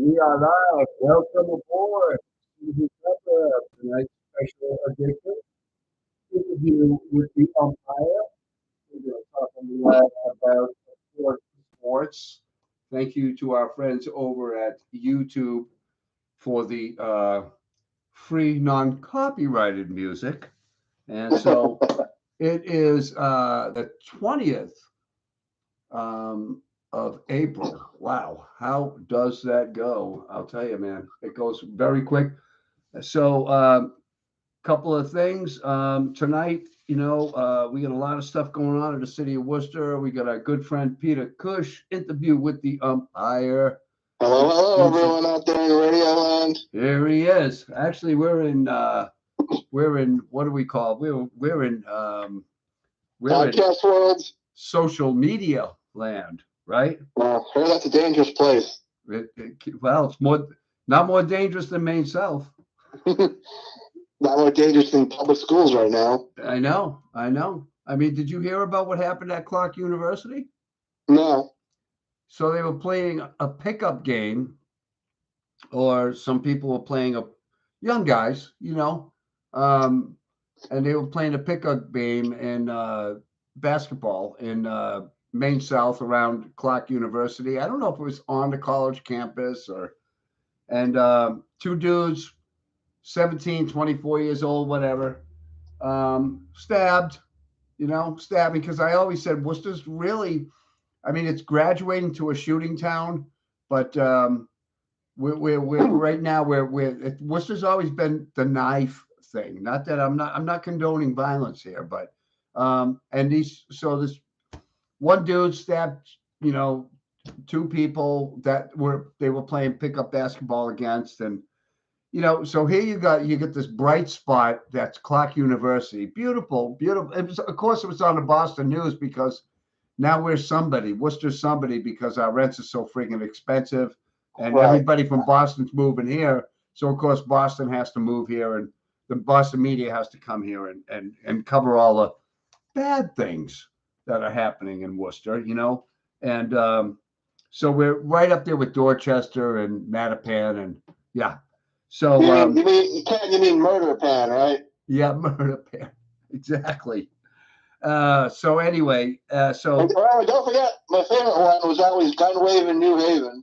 We are live. Welcome aboard. This is tonight's special edition interview with the umpire. We're going to talk a lot about sports. Thank you to our friends over at YouTube for the free non-copyrighted music. And so it is the 20th of April. Wow, how does that go? I'll tell you, man, it goes very quick. So, couple of things tonight. We got a lot of stuff going on in the city of Worcester. We got our good friend Peter Cush interview with the umpire. Hello, everyone out there in Radio Land. Here he is. Actually, we're in what do we call? We're in Podcast world, social media land, right? Well, I heard that's a dangerous place. Well, it's not more dangerous than Maine South. Not more dangerous than public schools right now. I know. I mean, did you hear about what happened at Clark University? No. So they were playing a pickup game, or some people were playing young guys, and they were playing a pickup game in basketball in Maine South around Clark University. I don't know if it was on the college campus and two dudes, 17, 24 years old, whatever, stabbing, because I always said Worcester's really, I mean, it's graduating to a shooting town, but we're right now Worcester's always been the knife thing. Not that I'm not condoning violence here, but this one dude stabbed, two people that they were playing pickup basketball against, and so here you get this bright spot that's Clark University. Beautiful. Of course, it was on the Boston News because now Worcester's somebody because our rents are so freaking expensive, and Right. Everybody from Boston's moving here. So of course Boston has to move here, and the Boston media has to come here and cover all the bad things that are happening in Worcester, and so we're right up there with Dorchester and Mattapan, and yeah. So you mean Murder Pan, right? Yeah, Murder Pan, exactly. So anyway, Don't forget, my favorite one was always Gun Wave in New Haven.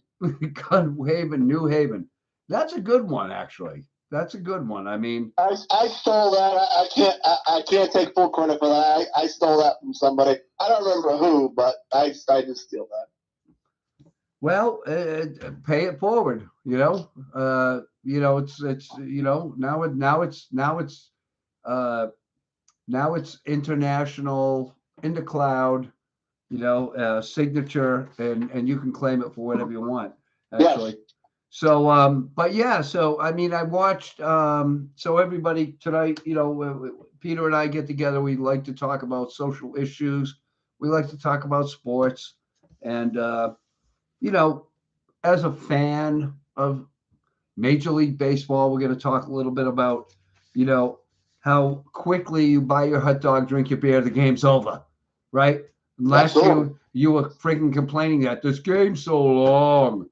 Gun Wave in New Haven. That's a good one, actually. That's a good one. I mean, I stole that. I can't take full credit for that. I stole that from somebody. I don't remember who, but I did steal that. Well, pay it forward. Now it's international in the cloud. Signature, and you can claim it for whatever you want. Actually. Yes. So, but yeah, so I mean, I watched. So everybody tonight, Peter and I get together. We like to talk about social issues. We like to talk about sports, and as a fan of Major League Baseball, we're going to talk a little bit about, how quickly you buy your hot dog, drink your beer, the game's over, right? Last year, you were freaking complaining that this game's so long,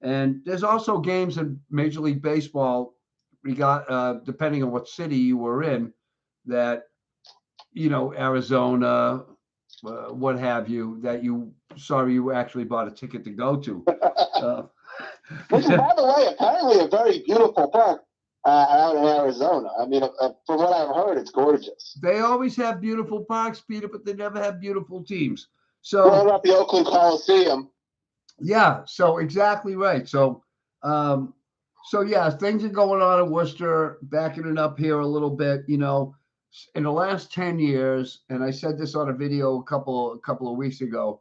and there's also games in Major League Baseball, depending on what city you were in, that, Arizona, what have you, that you actually bought a ticket to go to. Which is, by the way, apparently a very beautiful park out in Arizona. I mean, from what I've heard, it's gorgeous. They always have beautiful parks, Peter, but they never have beautiful teams. So what about the Oakland Coliseum? Yeah, so exactly right. So yeah, things are going on in Worcester, backing it up here a little bit, in the last 10 years, and I said this on a video a couple of weeks ago,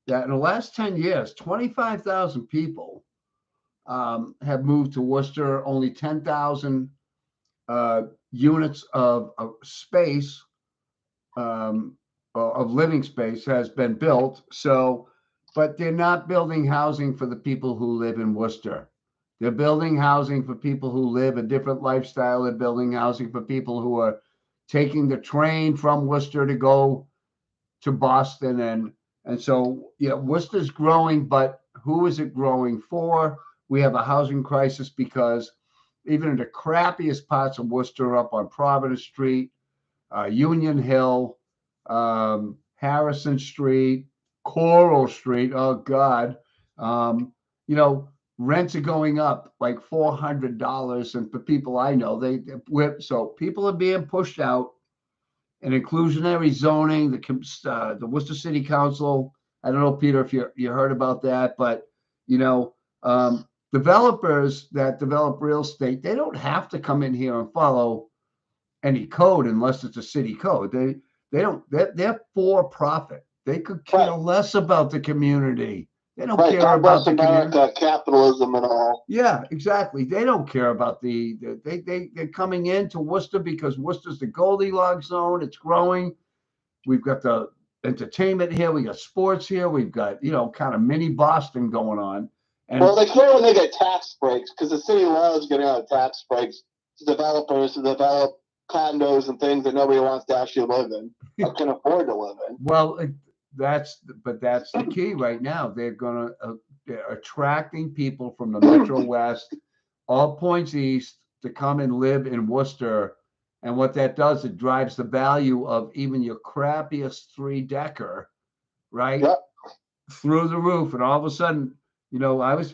that in the last 10 years, 25,000 people have moved to Worcester. Only 10,000 units of space, of living space has been built. So, but they're not building housing for the people who live in Worcester. They're building housing for people who live a different lifestyle. They're building housing for people who are taking the train from Worcester to go to Boston. And so, Worcester's growing, but who is it growing for? We have a housing crisis because even in the crappiest parts of Worcester, up on Providence Street, Union Hill, Harrison Street, Coral Street. Oh God, you know, rents are going up like $400, and for people I know, so people are being pushed out. And inclusionary zoning, the Worcester City Council. I don't know, Peter, if you heard about that, but you know, developers that develop real estate, they don't have to come in here and follow any code unless it's a city code. They don't. They're for profit. They could care Right. less about the community. They don't Right. care God about bless the community. America, capitalism and all. Yeah, exactly. They don't care about they're coming into Worcester because Worcester's the Goldilocks zone. It's growing. We've got the entertainment here. We got sports here. We've got, kind of mini Boston going on. Well, And they care when they get tax breaks because the city loves getting out of tax breaks to developers to develop condos and things that nobody wants to actually live in or can afford to live in. well, that's the key right now. They're attracting people from the Metro West, all points east, to come and live in Worcester. And what that does, it drives the value of even your crappiest 3-decker, right, Yep. through the roof. And all of a sudden, I was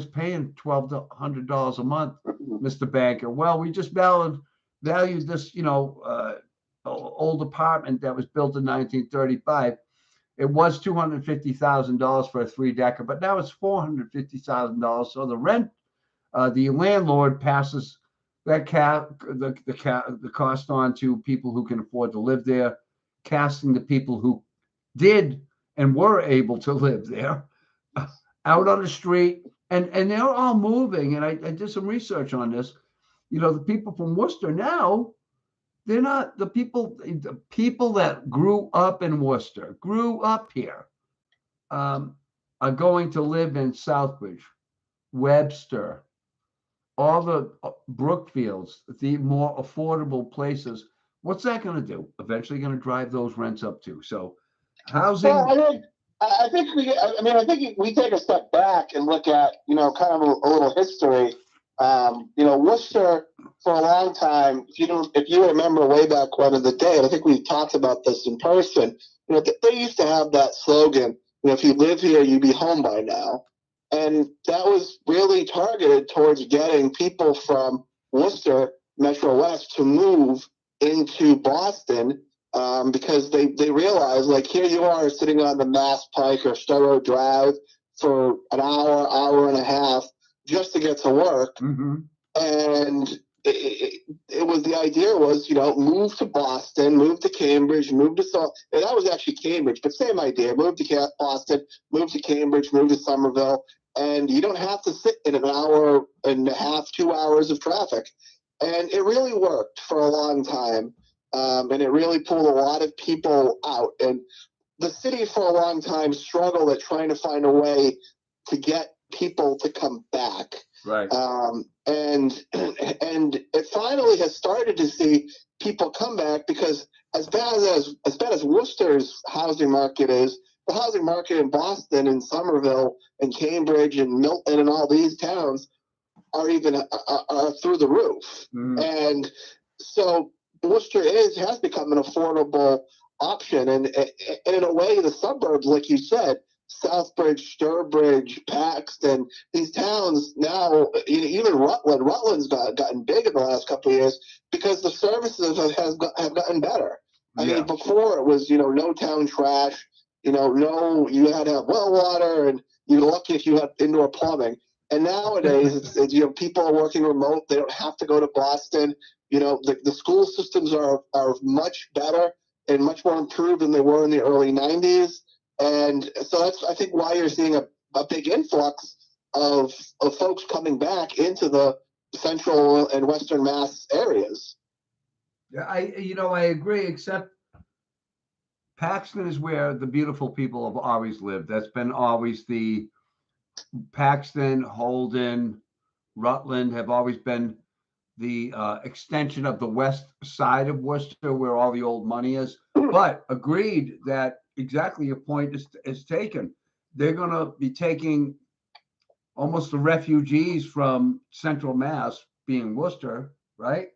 paying $1,200 a month, Mr. Banker. Well, we just valued this, old apartment that was built in 1935. It was $250,000 for a 3-decker, but now it's $450,000. So the rent, the landlord passes that the cost on to people who can afford to live there, casting the people who did and were able to live there out on the street, and they're all moving. And I did some research on this. The people from Worcester now, they're not the people that grew up in Worcester, grew up here, are going to live in Southbridge, Webster, all the Brookfields, the more affordable places. What's that going to do? Eventually going to drive those rents up too. So housing. Well, I think I think we take a step back and look at, kind of a little history. Worcester for a long time, if you remember way back when in the day, and I think we talked about this in person, they used to have that slogan, if you live here, you'd be home by now. And that was really targeted towards getting people from Worcester, Metro West, to move into Boston, because they realized, like, here you are sitting on the Mass Pike or Storrow Drive for an hour and a half just to get to work. Mm-hmm. And it was, the idea was, move to Boston, move to Cambridge, move to and that was actually Cambridge, but same idea, move to Boston, move to Cambridge, move to Somerville, and you don't have to sit in an hour and a half, 2 hours of traffic. And it really worked for a long time. And it really pulled a lot of people out. And the city for a long time struggled at trying to find a way to get people to come back. Right. And it finally has started to see people come back, because as bad as Worcester's housing market is, the housing market in Boston and Somerville and Cambridge and Milton and all these towns are through the roof. Mm-hmm. And so Worcester has become an affordable option, and in a way, the suburbs, like you said, Southbridge, Sturbridge, Paxton, these towns now, even Rutland's gotten big in the last couple of years because the services have gotten better. I mean, before it was, no town trash, you had to have well water, and you're lucky if you had indoor plumbing. And nowadays, it's people are working remote. They don't have to go to Boston. The school systems are much better and much more improved than they were in the early 90s. And so that's, I think, why you're seeing a big influx of folks coming back into the central and western Mass areas. Yeah, I agree, except Paxton is where the beautiful people have always lived. That's been always the Paxton, Holden, Rutland have always been the extension of the west side of Worcester, where all the old money is. But agreed that exactly your point is taken. They're going to be taking almost the refugees from Central Mass, being Worcester, right?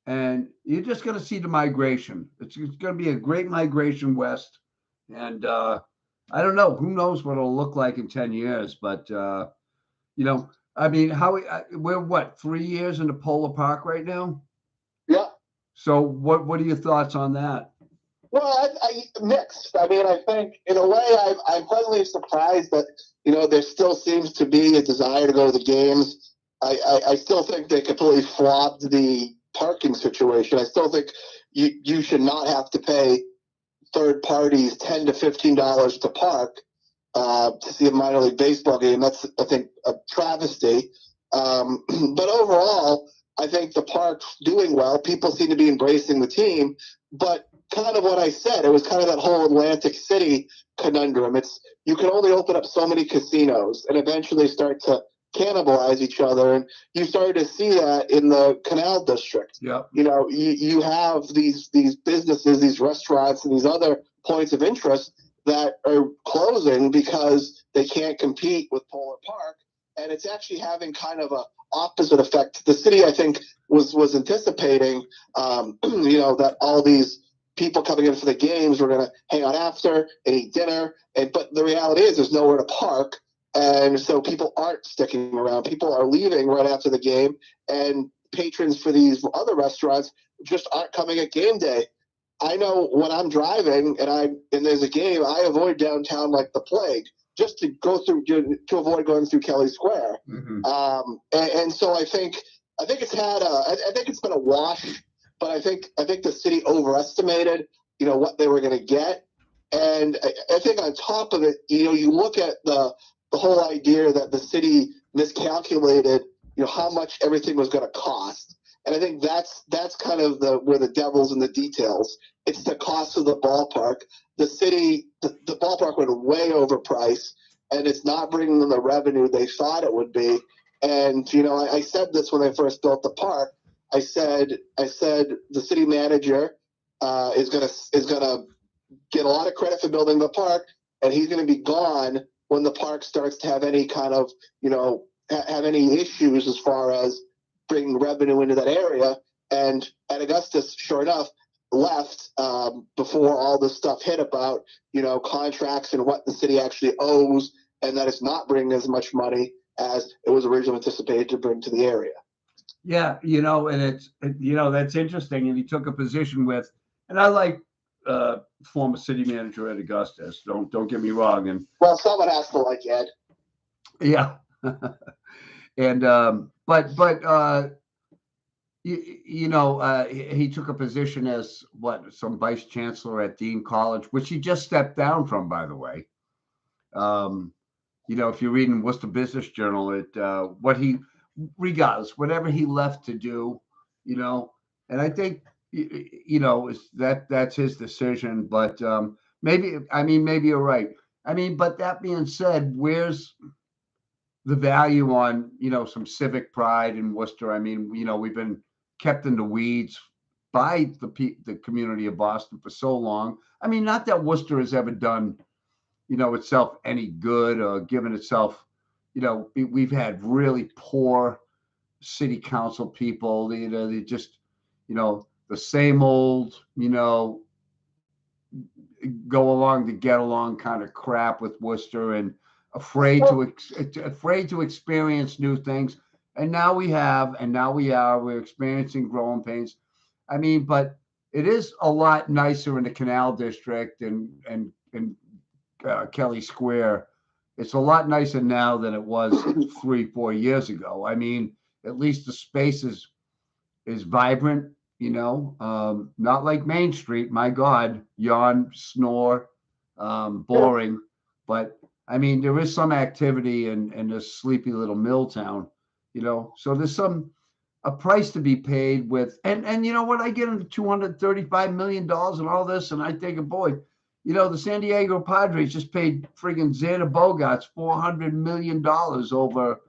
And you're just going to see the migration. It's going to be a great migration west, and I don't know. Who knows what it'll look like in 10 years? But you know, I mean, we're what 3 years into Polar Park right now. Yeah. So what are your thoughts on that? Well, I mixed. I mean, I think in a way, I'm pleasantly surprised that there still seems to be a desire to go to the games. I still think they completely flopped the parking situation. I still think you should not have to pay third parties $10 to $15 to park to see a minor league baseball game. That's, I think, a travesty. But overall, I think the park's doing well. People seem to be embracing the team. But kind of what I said, it was kind of that whole Atlantic City conundrum. It's you can only open up so many casinos, and eventually start to cannibalize each other. And you started to see that in the Canal District. Yep. You have these businesses, these restaurants, and these other points of interest that are closing because they can't compete with Polar Park, and it's actually having kind of a opposite effect. The city, I think, was anticipating, that all these people coming in for the games were going to hang out after and eat dinner, but the reality is there's nowhere to park, and so people aren't sticking around. People are leaving right after the game, and patrons for these other restaurants just aren't coming at game day. I know when I'm driving and there's a game, I avoid downtown like the plague, just to avoid going through Kelly Square. Mm-hmm. And so I think it's been a wash, but I think the city overestimated what they were going to get, and I think on top of it, you look at the whole idea that the city miscalculated how much everything was going to cost. And I think that's kind of where the devil's in the details. It's the cost of the ballpark. The ballpark went way overpriced, and it's not bringing them the revenue they thought it would be. And I said this when I first built the park. I said the city manager is gonna get a lot of credit for building the park, and he's gonna be gone when the park starts to have any kind of have any issues as far as bringing revenue into that area. And at Augustus, sure enough, left before all this stuff hit about contracts and what the city actually owes, and that it's not bringing as much money as it was originally anticipated to bring to the area. Yeah, and that's interesting. And he took a position with, and I like former city manager Ed Augustus. Don't get me wrong. And well, someone has to like Ed. Yeah, and but he took a position as some vice chancellor at Dean College, which he just stepped down from, by the way. If you're reading Worcester Business Journal, regardless, whatever he left to do, and I think, that's his decision. But maybe you're right. But that being said, where's the value on, some civic pride in Worcester? We've been kept in the weeds by the community of Boston for so long. Not that Worcester has ever done, itself any good or given itself, we've had really poor city council people. They just, the same old, go along to get along kind of crap with Worcester, and afraid to experience new things. And now we're experiencing growing pains. But it is a lot nicer in the Canal District and Kelly Square. It's a lot nicer now than it was 3-4 years ago. At least the space is vibrant, not like Main Street. My God, yawn, snore, boring. But there is some activity in this sleepy little mill town, so there's a price to be paid with. And you know what? I get into $235 million and all this, and I think, boy, the San Diego Padres just paid friggin' Xander Bogaerts $400 million over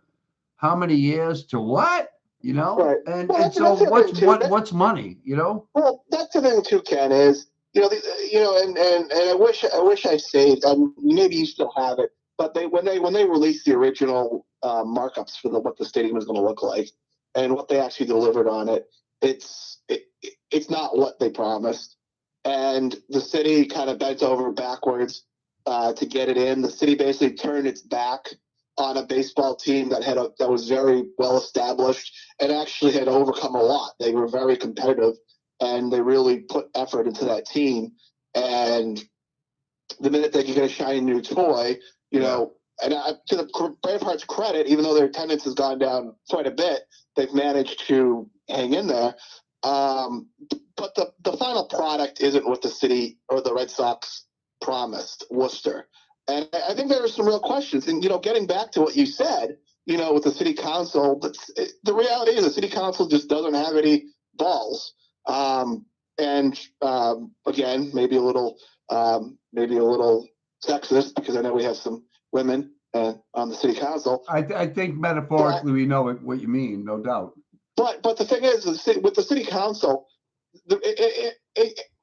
how many years to what? Right. And so what's money? Well, that's the thing too, Ken, is and I wish I saved. Maybe you still have it, but when they released the original markups for what the stadium is going to look like, and what they actually delivered on it. It's not what they promised, and the city kind of bent over backwards to get it in. The city basically turned its back on a baseball team that was very well established and actually had overcome a lot. They were very competitive, and they really put effort into that team. And the minute they can get a shiny new toy, you know, and to the Bravehearts' credit, even though their attendance has gone down quite a bit, they've managed to hang in there. But the final product isn't what the city or the Red Sox promised Worcester. And I think there are some real questions. And, getting back to what you said, with the city council, the reality is the city council just doesn't have any balls. Again, maybe a little sexist, because I know we have some women on the city council. I think metaphorically we know what you mean, no doubt. But the thing is, with the city councel,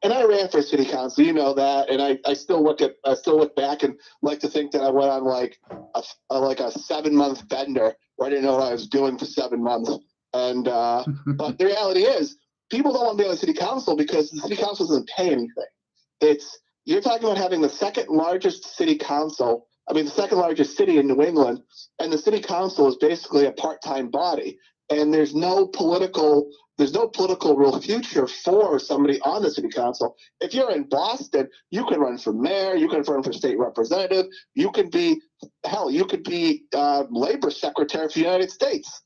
and I ran for city council, that, and I still look back and like to think that I went on like a 7-month bender where I didn't know what I was doing for 7 months. And but the reality is, people don't want to be on the city council because the city council doesn't pay anything. You're talking about having the second largest city council. I mean, the second largest city in New England, and the city council is basically a part-time body. And there's no political real future for somebody on the city council. If you're in Boston, you can run for mayor, you can run for state representative, you can be labor secretary for the United States,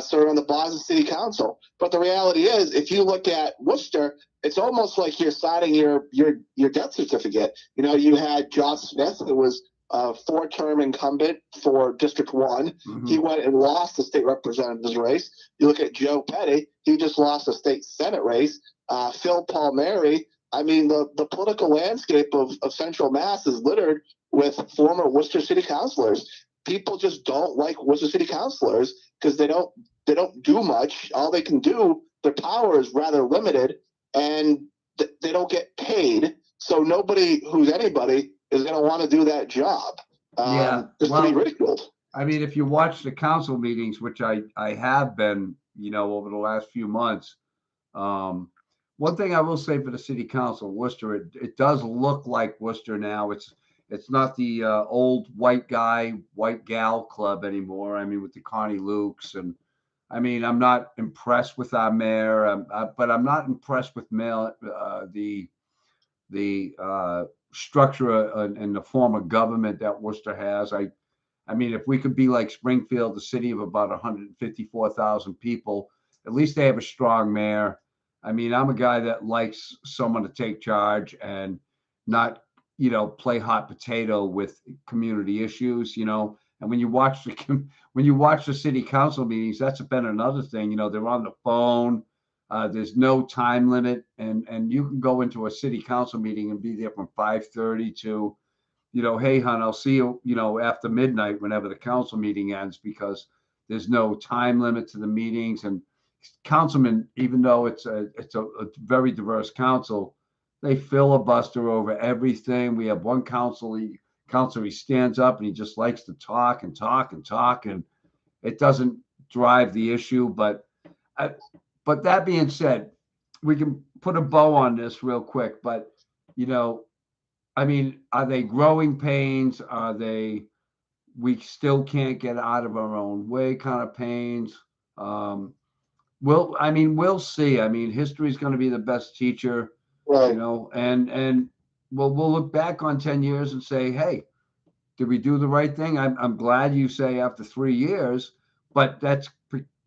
serving on the Boston City Council. But the reality is, if you look at Worcester, it's almost like you're signing your death certificate. You had Josh Smith, who was a 4-term incumbent for District 1. Mm-hmm. He went and lost the state representative's race. You look at Joe Petty, he just lost a state Senate race. Phil Palmieri, I mean, the political landscape of Central Mass is littered with former Worcester city councilors. People just don't like Worcester city councilors because they don't do much. All they can do, their power is rather limited, and they don't get paid. So nobody who's anybody is going to want to do that job. Just to be ridiculed. I mean, if you watch the council meetings, which I have been, over the last few months, one thing I will say for the city council, Worcester, it does look like Worcester now. It's not the old white guy, white gal club anymore. I mean, with the Connie Lukes, and I mean, I'm not impressed with our mayor, but I'm not impressed with the structure and the form of government that Worcester has. I mean, if we could be like Springfield, the city of about 154,000 people, at least they have a strong mayor. I mean, I'm a guy that likes someone to take charge and not, play hot potato with community issues, And when you watch the city council meetings, that's been another thing. They're on the phone. There's no time limit, and you can go into a city council meeting and be there from 5:30 to, hey, hon, I'll see you, after midnight whenever the council meeting ends, because there's no time limit to the meetings. And councilmen, even though it's a very diverse council, they filibuster over everything. We have one counselor, he stands up and he just likes to talk and talk and talk, and it doesn't drive the issue. But that being said, we can put a bow on this real quick. But, I mean, are they growing pains? Are they, we still can't get out of our own way kind of pains? We'll see. I mean, history is going to be the best teacher, right. And we'll look back on 10 years and say, hey, did we do the right thing? I'm glad you say after 3 years, but that's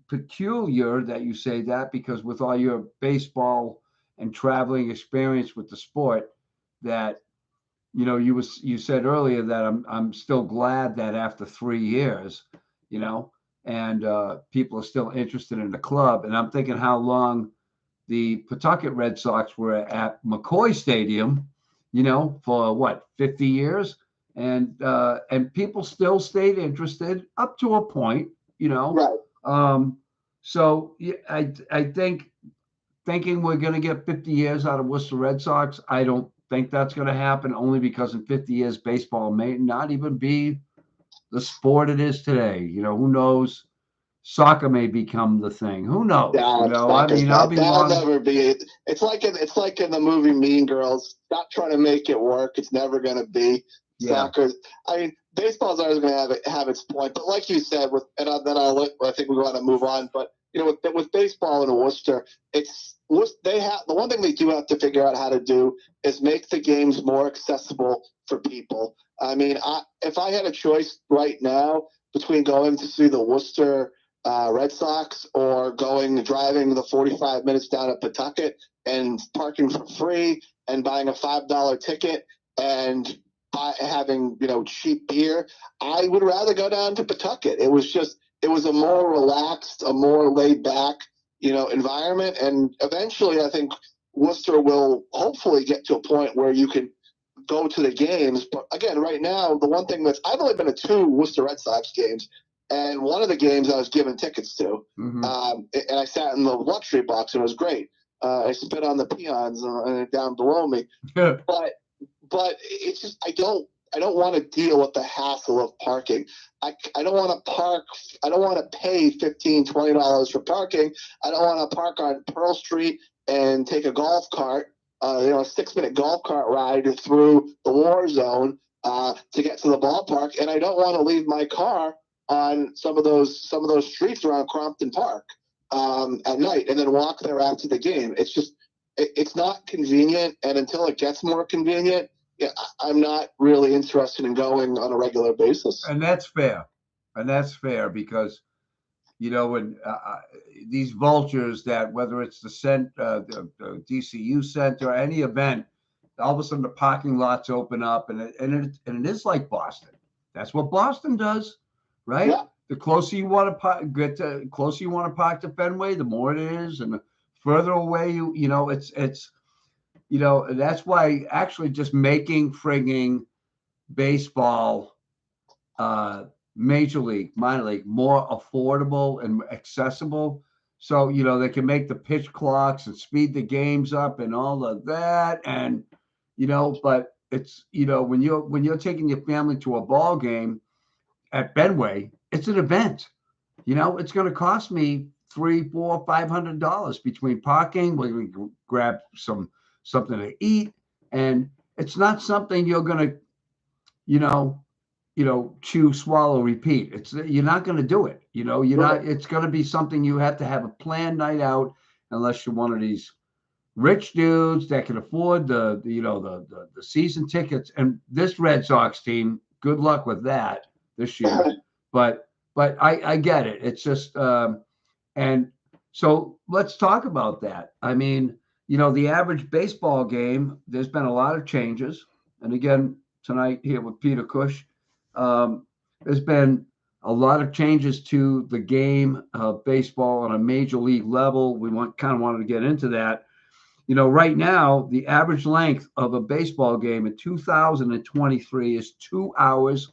peculiar that you say that, because with all your baseball and traveling experience with the sport, that you said earlier that I'm still glad that after 3 years, and people are still interested in the club. And I'm thinking how long the Pawtucket Red Sox were at McCoy Stadium, for what, 50 years, and people still stayed interested up to a point, Right. So I think thinking we're going to get 50 years out of Worcester Red Sox, I don't think that's going to happen, only because in 50 years baseball may not even be the sport it is today. Who knows? Soccer may become the thing. Who knows? Yeah, I soccer's mean, I'll not. be That'll long. never be. It's like in the movie Mean Girls. Stop trying to make it work. It's never going to be Yeah. soccer. I mean, baseball's always going to have its point. But like you said, I think we want to move on. But with baseball in Worcester, the one thing they do have to figure out how to do is make the games more accessible for people. I mean, if I had a choice right now between going to see the Worcester Red Sox or driving the 45 minutes down to Pawtucket and parking for free and buying a $5 ticket and having cheap beer, I would rather go down to Pawtucket. It was a more relaxed, a more laid back environment, and eventually I think Worcester will hopefully get to a point where you can go to the games. But again, right now, the one thing I've only been to two Worcester Red Sox games, and one of the games I was given tickets to, and I sat in the luxury box, and it was great. I spit on the peons down below me, but it's just I don't want to deal with the hassle of parking. I don't want to park. I don't want to pay $15-$20 for parking. I don't want to park on Pearl Street and take a golf cart, a 6-minute golf cart ride through the war zone to get to the ballpark. And I don't want to leave my car on some of those streets around Crompton Park at night and then walk there after the game. It's not convenient, and until it gets more convenient, yeah, I'm not really interested in going on a regular basis. And that's fair. And that's fair because, when these vultures that, whether it's the DCU Center, any event, all of a sudden the parking lots open up, and it is like Boston. That's what Boston does, right? Yeah. The closer you want to closer you want to park to Fenway, the more it is, and the further away it's that's why actually just making frigging baseball, major league, minor league, more affordable and accessible. So, they can make the pitch clocks and speed the games up and all of that. And, but it's, when you're taking your family to a ball game at Benway, it's an event. It's going to cost me $300, $400, $500 between parking. We can grab something to eat, and it's not something you're going to, you know, chew, swallow, repeat. You're not going to do it. You're not. It's going to be something you have to have a planned night out, unless you're one of these rich dudes that can afford the season tickets. And this Red Sox team, good luck with that this year. But I get it. It's just and so let's talk about that. I mean, the average baseball game, there's been a lot of changes. And again, tonight here with Peter Cush, there's been a lot of changes to the game of baseball on a major league level. We kind of wanted to get into that. Right now, the average length of a baseball game in 2023 is 2 hours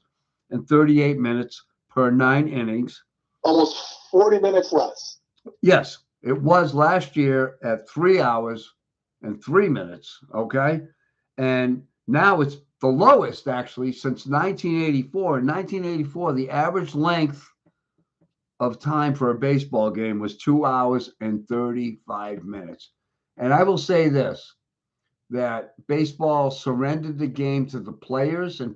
and 38 minutes per 9 innings. Almost 40 minutes less. Yes, it was last year at 3 hours and 3 minutes. Okay. And now it's the lowest actually since 1984. In 1984, the average length of time for a baseball game was 2 hours and 35 minutes. And I will say this, that baseball surrendered the game to the players and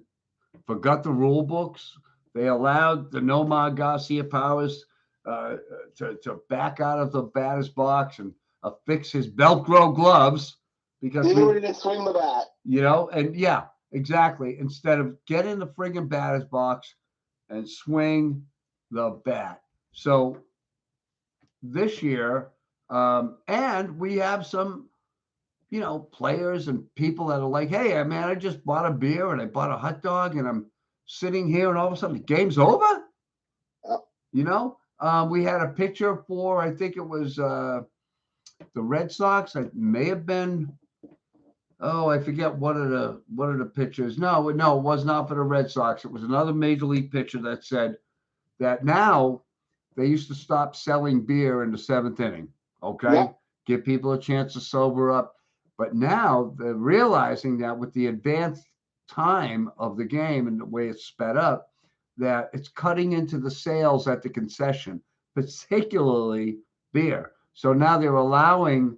forgot the rule books. They allowed the Nomar Garcia Powers to back out of the batter's box and affix his Velcro gloves because he didn't swing the bat. And yeah, exactly. Instead of get in the friggin' batter's box and swing the bat. So this year, and we have some, players and people that are like, hey, man, I just bought a beer and I bought a hot dog and I'm sitting here and all of a sudden the game's over. We had a pitcher for, I think it was the Red Sox. It may have been, I forget what are the pitchers. No, it was not for the Red Sox. It was another major league pitcher that said that now they used to stop selling beer in the 7th inning. Okay. Yeah. Give people a chance to sober up. But now they're realizing that with the advanced time of the game and the way it's sped up, that it's cutting into the sales at the concession, particularly beer. So now they're allowing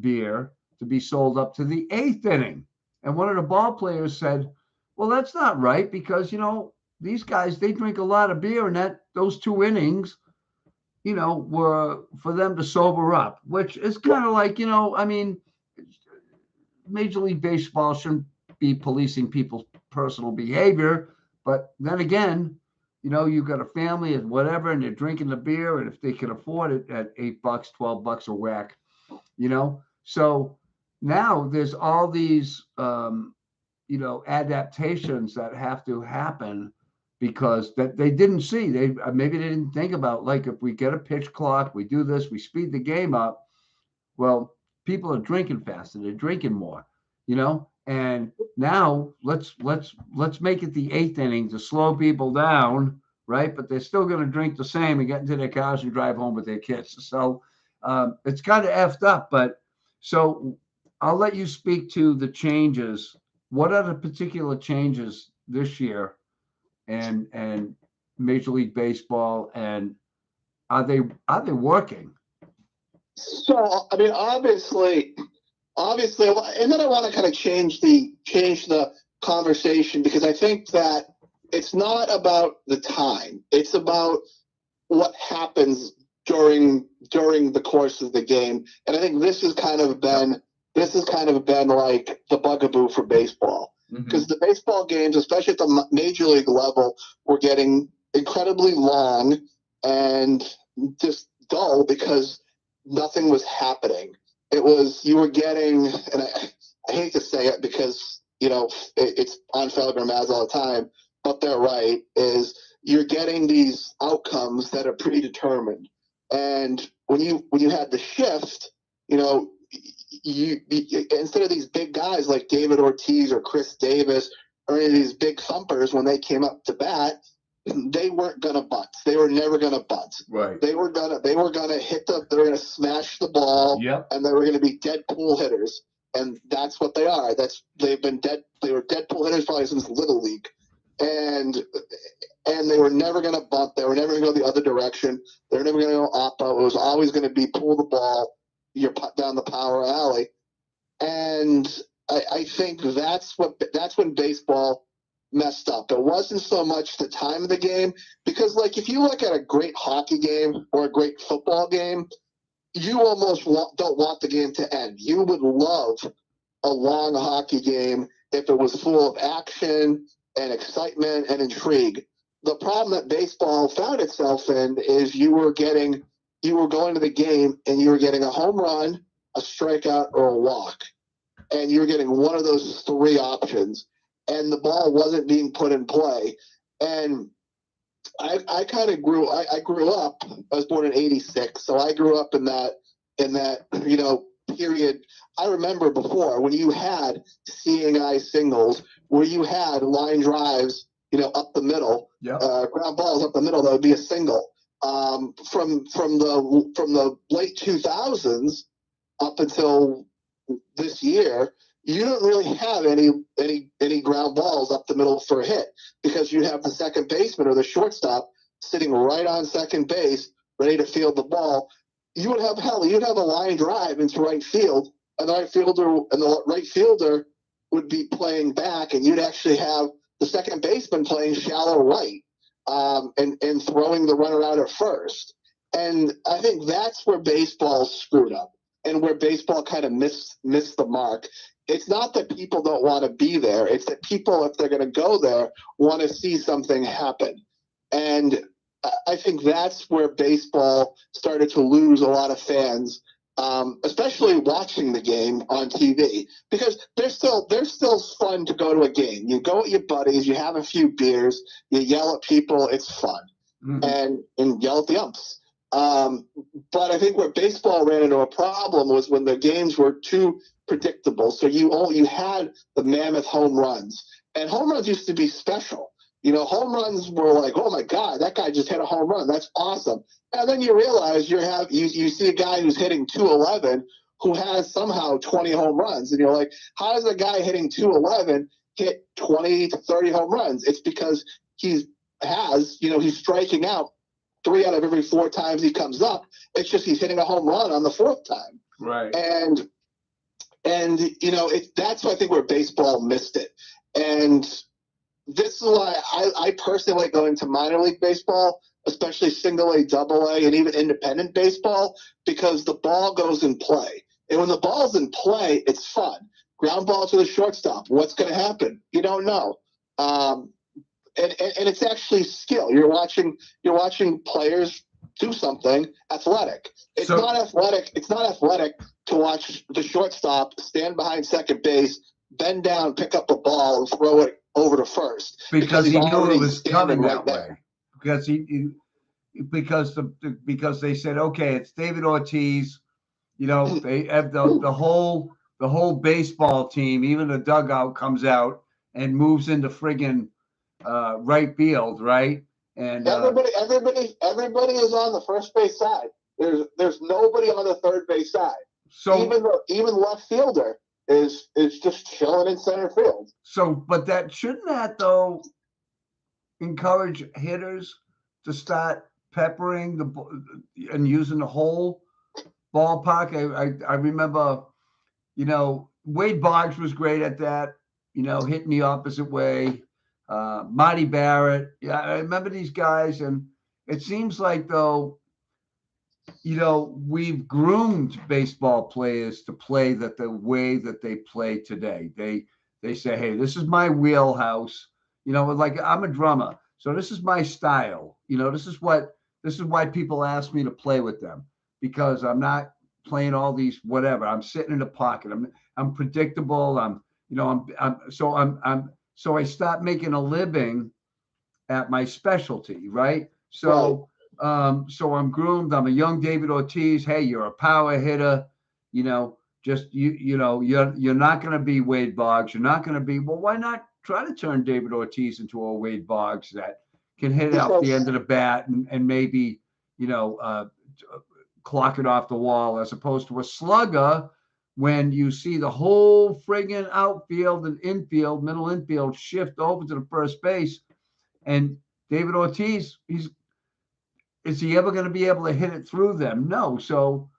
beer to be sold up to the eighth inning. And one of the ball players said, well, that's not right because, these guys, they drink a lot of beer, and those 2 innings, were for them to sober up, which is kind of like, I mean, Major League Baseball shouldn't be policing people's personal behavior. But then again, you've got a family and whatever, and they're drinking the beer, and if they can afford it at $8, $12 a whack, So now there's all these, adaptations that have to happen because that they didn't see. Maybe they didn't think about, like, if we get a pitch clock, we do this, we speed the game up. Well, people are drinking faster, they're drinking more, and now let's make it the eighth inning to slow people down, right? But they're still going to drink the same and get into their cars and drive home with their kids. So it's kind of effed up. But so I'll let you speak to the changes. What are the particular changes this year and Major League Baseball, and are they working? So, I mean, obviously, and then I want to kind of change the conversation, because I think that it's not about the time; it's about what happens during the course of the game. And I think this has kind of been like the bugaboo for baseball, because the baseball games, especially at the major league level, were getting incredibly long and just dull because nothing was happening. You were getting, and I hate to say it because, it's on Felger Maz all the time, but they're right, is you're getting these outcomes that are predetermined. And when you had the shift, you instead of these big guys like David Ortiz or Chris Davis or any of these big thumpers, when they came up to bat, they weren't gonna bunt. They were never gonna bunt. Right. They were gonna they were gonna smash the ball. Yep. And they were gonna be dead pool hitters. And that's what they are. They were dead pool hitters probably since Little League. And they were never gonna bunt. They were never gonna go the other direction. They were never gonna go oppo. It was always gonna be pull the ball, you're put down the power alley. And I think that's when baseball messed up. It wasn't so much the time of the game, because, like, if you look at a great hockey game or a great football game, you almost don't want the game to end. You would love a long hockey game if it was full of action and excitement and intrigue. The problem that baseball found itself in is you were going to the game and you were getting a home run, a strikeout, or a walk. And you were getting one of those three options, and the ball wasn't being put in play. And I kind of grew up, I was born in 86, so I grew up in that period. I remember before when you had seeing eye singles, where you had line drives, up the middle, ground balls up the middle, that would be a single. From the late 2000s up until this year, you don't really have any ground balls up the middle for a hit, because you have the second baseman or the shortstop sitting right on second base, ready to field the ball. You'd have a line drive into right field, and the right fielder would be playing back, and you'd actually have the second baseman playing shallow right, and throwing the runner out at first. And I think that's where baseball screwed up, and where baseball kind of missed the mark. It's not that people don't want to be there. It's that people, if they're going to go there, want to see something happen. And I think that's where baseball started to lose a lot of fans, especially watching the game on TV, because there's still fun to go to a game. You go with your buddies, you have a few beers, you yell at people, it's fun, and yell at the umps. But I think where baseball ran into a problem was when the games were too predictable. So you had the mammoth home runs, and home runs used to be special. Home runs were like, oh my God, that guy just hit a home run. That's awesome. And then you realize you see a guy who's hitting 211 who has somehow 20 home runs, and you're like, how does a guy hitting 211 hit 20 to 30 home runs? It's because he's has, he's striking out 3 out of every 4 times he comes up. It's just he's hitting a home run on the 4th time. Right. And that's I think where baseball missed it. And this is why I personally like going to minor league baseball, especially single A, double A, and even independent baseball, because the ball goes in play. And when the ball's in play, it's fun. Ground ball to the shortstop. What's going to happen? You don't know. And it's actually skill. You're watching players do something athletic. It's not athletic. It's not athletic to watch the shortstop stand behind second base, bend down, pick up a ball, and throw it over to first because he knew it was coming right that way. Because they said, okay, it's David Ortiz. They have the whole baseball team, even the dugout comes out and moves into friggin' right field, right? And everybody is on the first base side. There's nobody on the third base side. So even left fielder is just chilling in center field. So, but shouldn't that though encourage hitters to start peppering and using the whole ballpark? I remember, Wade Boggs was great at that. Hitting the opposite way. Marty Barrett. Yeah, I remember these guys, and it seems like though, we've groomed baseball players to play the way that they play today. They say, hey, this is my wheelhouse. Like I'm a drummer, so this is my style. This is why people ask me to play with them, because I'm not playing all these whatever. I'm sitting in the pocket. I'm predictable. So I stopped making a living at my specialty, right? So so I'm groomed. I'm a young David Ortiz. Hey, you're a power hitter. You're not going to be Wade Boggs. You're not going to be. Well, why not try to turn David Ortiz into a Wade Boggs that can hit out the end of the bat and maybe clock it off the wall, as opposed to a slugger. When you see the whole friggin' outfield and infield, middle infield shift over to the first base, and David Ortiz, is he ever going to be able to hit it through them? No. So,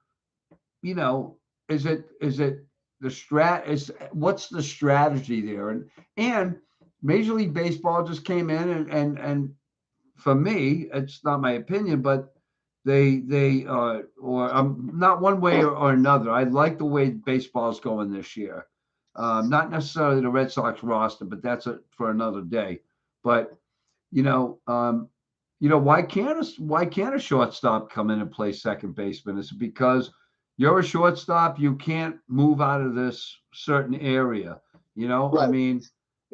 is it what's the strategy there? And Major League Baseball just came in and for me, it's not my opinion, but they or not one way or another. I like the way baseball's going this year. Not necessarily the Red Sox roster, but that's for another day. But why can't a shortstop come in and play second baseman? Is it because you're a shortstop, you can't move out of this certain area? Right. I mean,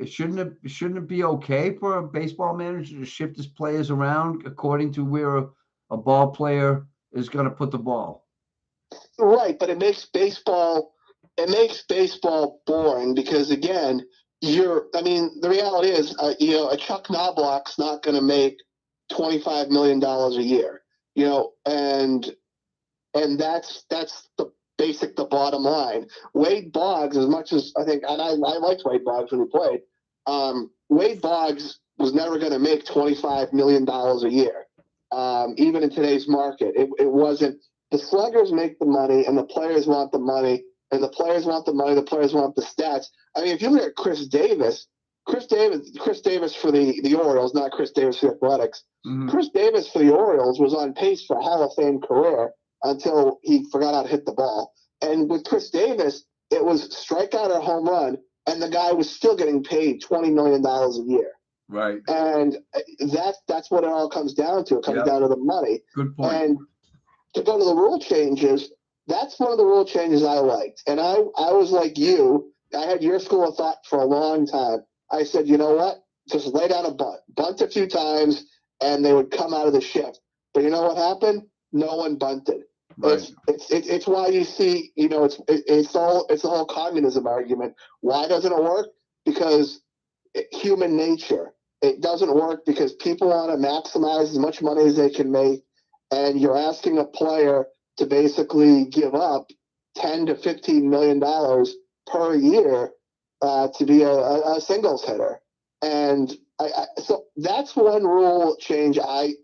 shouldn't it be okay for a baseball manager to shift his players around according to where a ball player is going to put the ball? Right, but it makes baseball boring, because again, the reality is, a Chuck Knobloch's not going to make $25 million a year, and that's the bottom line. Wade Boggs, as much as I think, and I liked Wade Boggs when he played, Wade Boggs was never going to make $25 million a year, even in today's market. It wasn't. The sluggers make the money, and the players want the money, and the players want the money. The players want the stats. I mean, if you look at Chris Davis for the Orioles, not Chris Davis for the Athletics. Mm-hmm. Chris Davis for the Orioles was on pace for a Hall of Fame career until he forgot how to hit the ball. And with Chris Davis, it was strikeout or home run, and the guy was still getting paid $20 million a year. Right. And that's what it all comes down to. It comes down to the money. Good point. And to go to the rule changes, that's one of the rule changes I liked. And I was like you. I had your school of thought for a long time. I said, you know what? Just lay down a bunt a few times, and they would come out of the shift. But you know what happened? No one bunted. Right. It's why you see, it's the whole communism argument. Why doesn't it work? Because human nature. It doesn't work because people want to maximize as much money as they can make, and you're asking a player to basically give up $10 to $15 million per year to be a singles hitter. And So that's one rule change I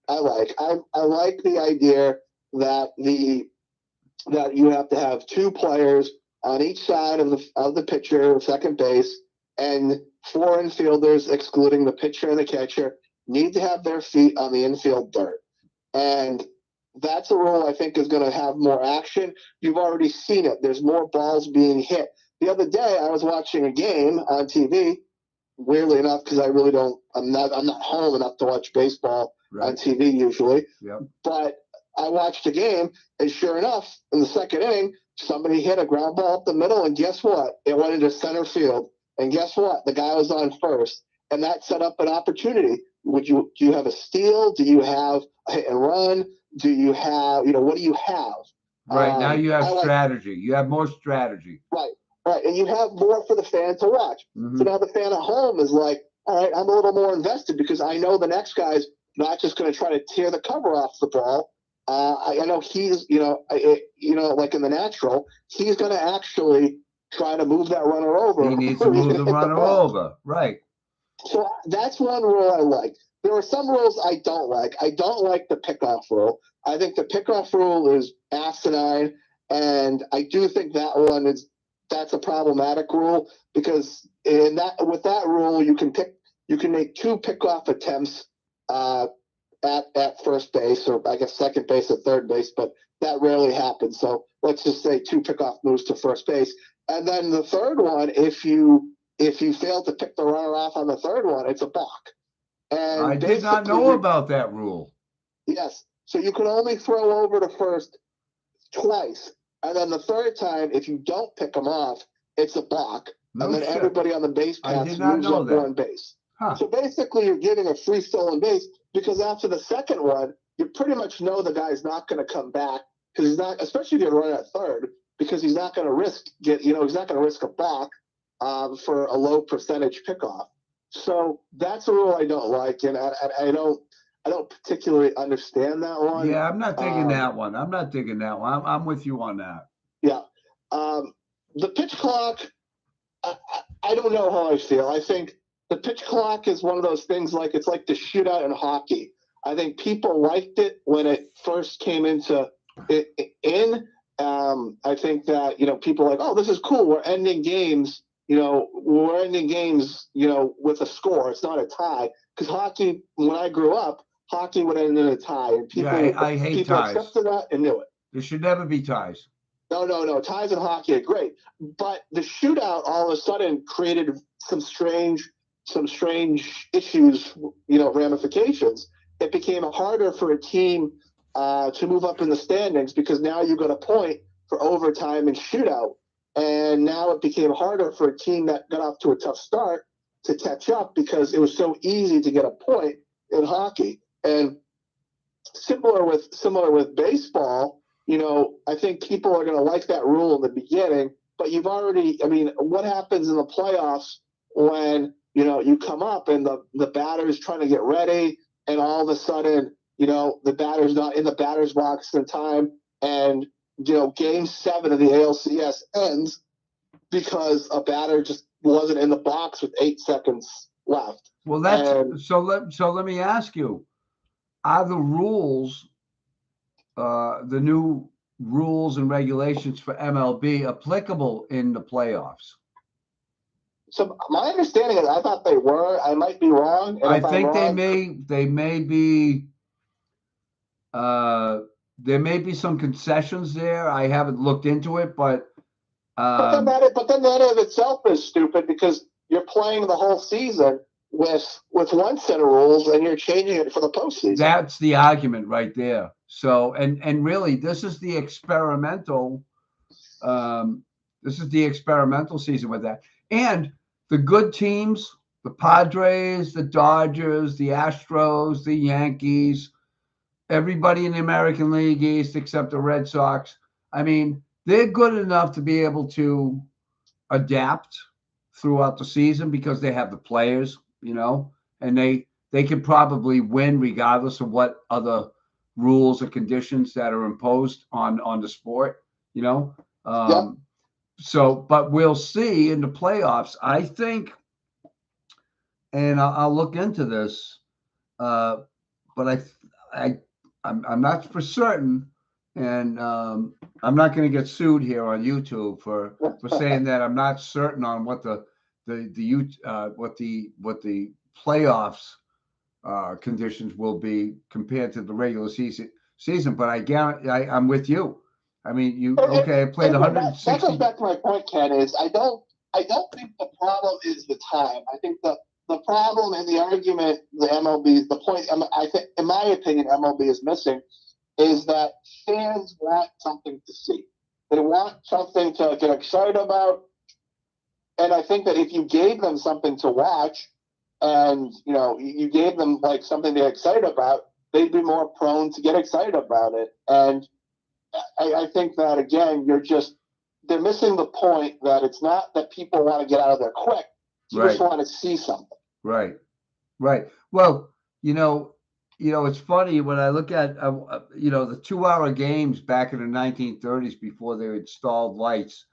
like. I like the idea that you have to have two players on each side of the pitcher, second base, and four infielders, excluding the pitcher and the catcher, need to have their feet on the infield dirt. And that's a rule I think is going to have more action. You've already seen it. There's more balls being hit. The other day, I was watching a game on TV. Weirdly enough, because I really don't, I'm not home enough to watch baseball on TV usually. Yep. But I watched a game, and sure enough, in the second inning, somebody hit a ground ball up the middle, and guess what? It went into center field. And guess what? The guy was on first, and that set up an opportunity. Do you have a steal? Do you have a hit and run? Do you have, what do you have? Right. Now you have strategy. You have more strategy. Right. Right, and you have more for the fan to watch. So now the fan at home is like, all right, I'm a little more invested because I know the next guy's not just going to try to tear the cover off the ball. I know he's, like in the natural, he's going to actually try to move that runner over. He needs to move the runner over, right. So that's one rule I like. There are some rules I don't like. I don't like the pickoff rule. I think the pickoff rule is asinine, and I do think that's a problematic rule because with that rule you can make two pickoff attempts at first base, or I guess second base or third base, but that rarely happens. So let's just say two pickoff moves to first base, and then the third one, if you fail to pick the runner off on the third one, it's a balk. And I did not know about that rule. Yes, so you can only throw over to first twice. And then the third time, if you don't pick them off, it's a balk. And then everybody on the base pass moves up one base. So basically, you're getting a free stolen base because after the second one, you pretty much know the guy's not going to come back because he's not, especially if you're running at third, because he's not going to risk a balk for a low percentage pickoff. So that's a rule I don't like, and I don't particularly understand that one. Yeah, I'm not digging that one. I'm with you on that. Yeah. The pitch clock, I don't know how I feel. I think the pitch clock is one of those things it's like the shootout in hockey. I think people liked it when it first came I think that, people are like, oh, this is cool. We're ending games. With a score. It's not a tie. Because hockey, when I grew up, hockey would end in a tie. And I hate ties. People accepted that and knew it. There should never be ties. No. Ties in hockey are great. But the shootout all of a sudden created some strange issues, ramifications. It became harder for a team to move up in the standings because now you got a point for overtime and shootout. And now it became harder for a team that got off to a tough start to catch up because it was so easy to get a point in hockey. And similar with baseball, I think people are going to like that rule in the beginning, but what happens in the playoffs when, you come up and the batter's trying to get ready and all of a sudden, the batter's not in the batter's box in time and, Game 7 of the ALCS ends because a batter just wasn't in the box with 8 seconds left. Well, so let me ask you: are the rules, the new rules and regulations for MLB, applicable in the playoffs? So my understanding is, I thought they were. I might be wrong. I think they may be. There may be some concessions there. I haven't looked into it, but then that in itself is stupid because you're playing the whole season with one set of rules and you're changing it for the postseason. That's the argument right there. So and really, this is the experimental. This is the experimental season with that, and the good teams, the Padres, the Dodgers, the Astros, the Yankees. Everybody in the American League East except the Red Sox. I mean, they're good enough to be able to adapt throughout the season because they have the players, and they can probably win regardless of what other rules or conditions that are imposed on the sport, So, but we'll see in the playoffs. I think and I'll look into this. Uh, but I'm not for certain, and I'm not going to get sued here on YouTube for saying that I'm not certain on what the playoffs conditions will be compared to the regular season. But I guarantee I'm with you. I mean, I played That goes 160. back to my point, Ken. Is I don't think the problem is the time. I think the problem and the argument the MLB, the point I think, in my opinion, MLB is missing is that fans want something to see. They want something to get excited about. And I think that if you gave them something to watch and, you gave them like something to get excited about, they'd be more prone to get excited about it. And I think that, again, they're missing the point that it's not that people want to get out of there quick. You just want to see something. Right. Right. Well, it's funny when I look at the 2-hour games back in the 1930s before they installed lights.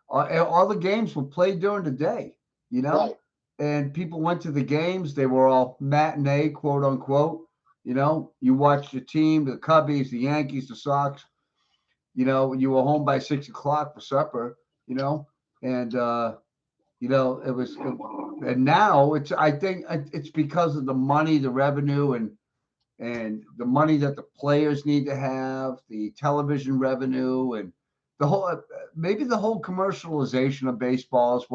All the games were played during the day. Right. And people went to the games. They were all matinee, quote unquote. You watched your team, the Cubbies, the Yankees, the Sox. You were home by 6 o'clock for supper. And it was. And now I think it's because of the money, the revenue, and the money that the players need to have, the television revenue, and maybe the whole commercialization of baseball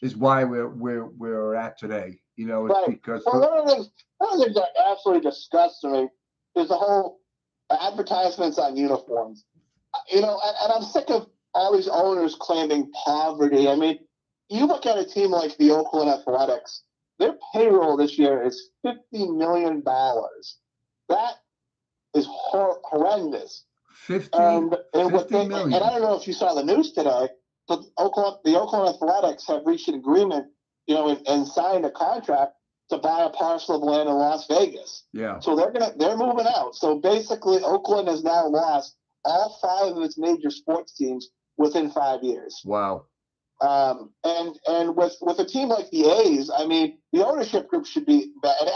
is why we're at today. It's right. because one of the things that absolutely disgusts me is the whole advertisements on uniforms. And I'm sick of all these owners claiming poverty. I mean, you look at a team like the Oakland Athletics, their payroll this year is $50 million. That is horrendous. 50 million. And I don't know if you saw the news today, but the Oakland Athletics have reached an agreement, and signed a contract to buy a parcel of land in Las Vegas. Yeah. So they're moving out. So basically, Oakland has now lost all 5 of its major sports teams within 5 years. Wow. And with a team like the A's, I mean, the ownership group should be, and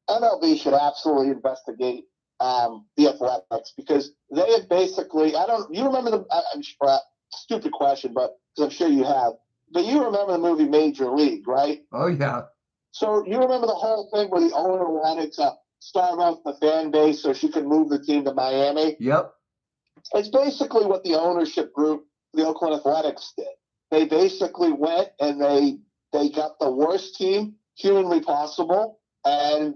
MLB should absolutely investigate the Athletics, because they have basically, you remember stupid question, but because I'm sure you have, but you remember the movie Major League, right? Oh yeah. So you remember the whole thing where the owner wanted to starve out the fan base so she could move the team to Miami? Yep. It's basically what the ownership group, the Oakland Athletics, did. They basically went and they got the worst team humanly possible, and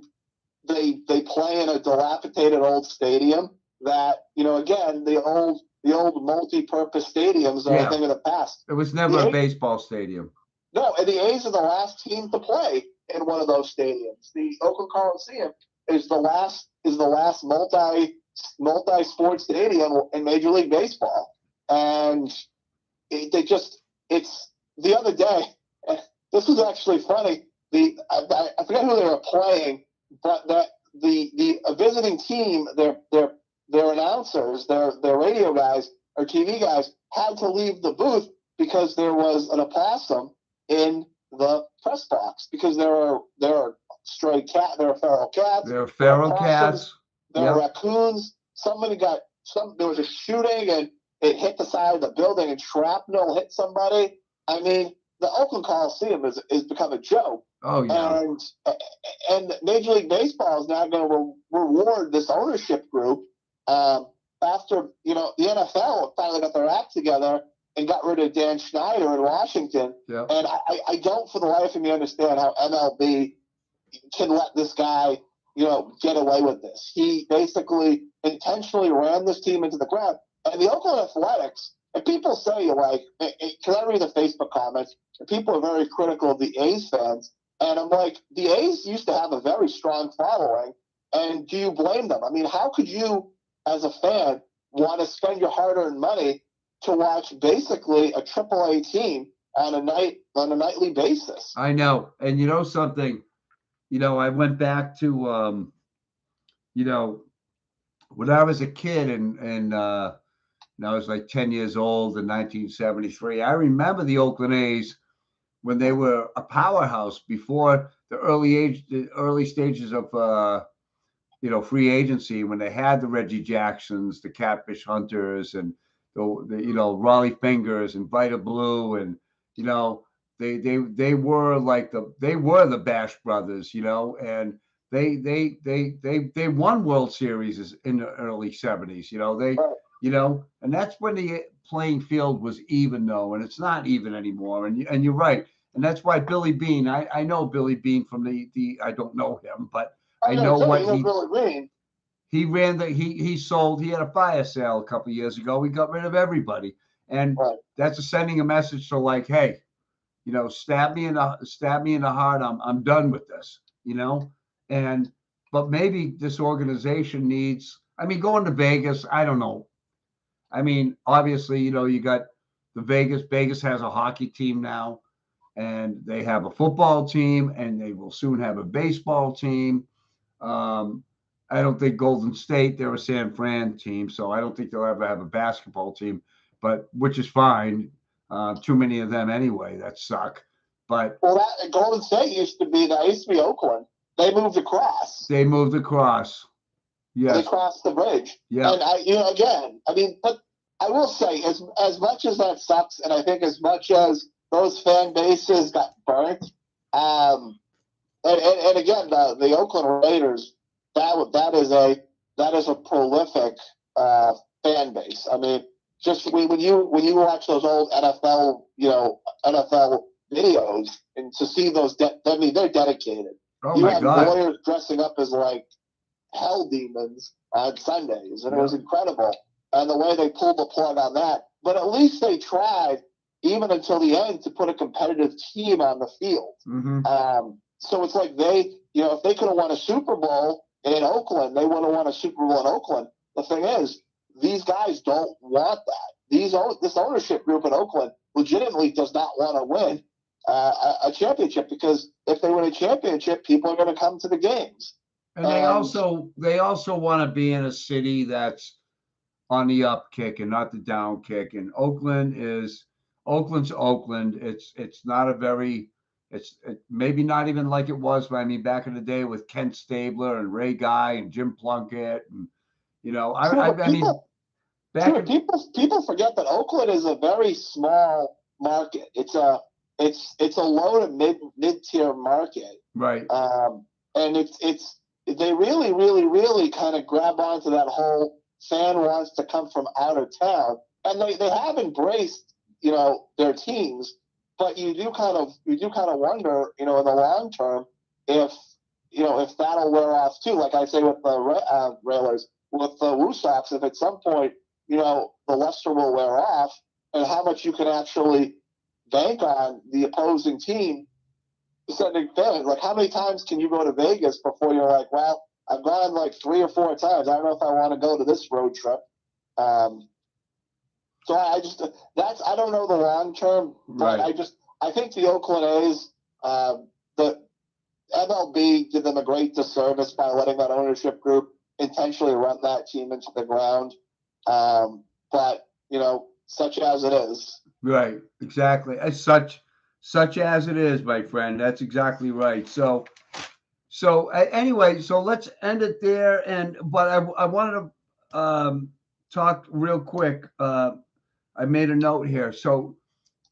they play in a dilapidated old stadium that, again, the old multi-purpose stadiums are a thing of the past. It was never a baseball stadium. No, and the A's are the last team to play in one of those stadiums. The Oakland Coliseum is the last multi-sport stadium in Major League Baseball. And it's the other day, this was actually funny. I forget who they were playing, but that the visiting team, their announcers, their radio guys or TV guys had to leave the booth because there was an opossum in the press box, because there are stray cat, there are feral cats, there are feral cats, there are raccoons. There was a shooting and it hit the side of the building and shrapnel hit somebody. I mean, the Oakland Coliseum is become a joke. Oh yeah. And Major League Baseball is now going to reward this ownership group after the NFL finally got their act together and got rid of Dan Snyder in Washington. Yep. And I don't for the life of me understand how MLB can let this guy, get away with this. He basically intentionally ran this team into the ground. And the Oakland Athletics, and people say, like, because I read the Facebook comments, and people are very critical of the A's fans. And I'm like, the A's used to have a very strong following. And do you blame them? I mean, how could you, as a fan, want to spend your hard-earned money to watch basically a AAA team on a nightly basis? I know. And you know something, I went back to, when I was a kid and I was like 10 years old in 1973. I remember the Oakland A's when they were a powerhouse before the early stages of free agency, when they had the Reggie Jacksons, the Catfish Hunters, and the Raleigh Fingers and Vita Blue, and you know they were like the Bash Brothers, and they won World Series in the early '70s. And that's when the playing field was even, though, and it's not even anymore. And you're right, and that's why Billy Bean. I know Billy Bean from the I don't know him, but I know what he ran. He had a fire sale a couple of years ago. He got rid of everybody, and that's sending a message to, like, hey, stab me in the heart. I'm done with this. And but maybe this organization needs. I mean, going to Vegas. I don't know. I mean, obviously, you got the Vegas. Vegas has a hockey team now, and they have a football team, and they will soon have a baseball team. Um, I don't think Golden State, they're a San Fran team, so I don't think they'll ever have a basketball team, but which is fine. Too many of them anyway that suck. But that Golden State used to be Oakland. They moved across. Yes. They crossed the bridge. Yeah. And but I will say, as much as that sucks, and I think as much as those fan bases got burnt, and again, the Oakland Raiders, that is a prolific fan base. I mean, just when you watch those old NFL videos, and to see those, they're dedicated. Oh my God! Lawyers dressing up as like hell demons on Sundays, and it was incredible. And the way they pulled the plug on that, but at least they tried, even until the end, to put a competitive team on the field. Mm-hmm. So it's like if they could have won a Super Bowl in Oakland, they would have won a Super Bowl in Oakland. The thing is, these guys don't want that. This ownership group in Oakland legitimately does not want to win a championship, because if they win a championship, people are going to come to the games. And they also want to be in a city that's on the up kick and not the down kick. And Oakland's Oakland. It's not a very maybe not even like it was. But I mean, back in the day with Kent Stabler and Ray Guy and Jim Plunkett, and people forget that Oakland is a very small market. It's a low to mid tier market, right? And they really, really, really kind of grab onto that whole fan wants to come from out of town, and they have embraced their teams, but you do kind of wonder in the long term if that'll wear off too. Like I say with the Railers, with the Woo Sox, if at some point the luster will wear off, and how much you can actually bank on the opposing team sending fans. Like, how many times can you go to Vegas before you're like, well, I've gone like 3 or 4 times. I don't know if I want to go to this road trip. So I don't know the long term, but right. I think the Oakland A's, the MLB did them a great disservice by letting that ownership group intentionally run that team into the ground. But such as it is. Right. Exactly. As such as it is, my friend. That's exactly right. So anyway, so let's end it there. But I wanted to talk real quick. I made a note here. So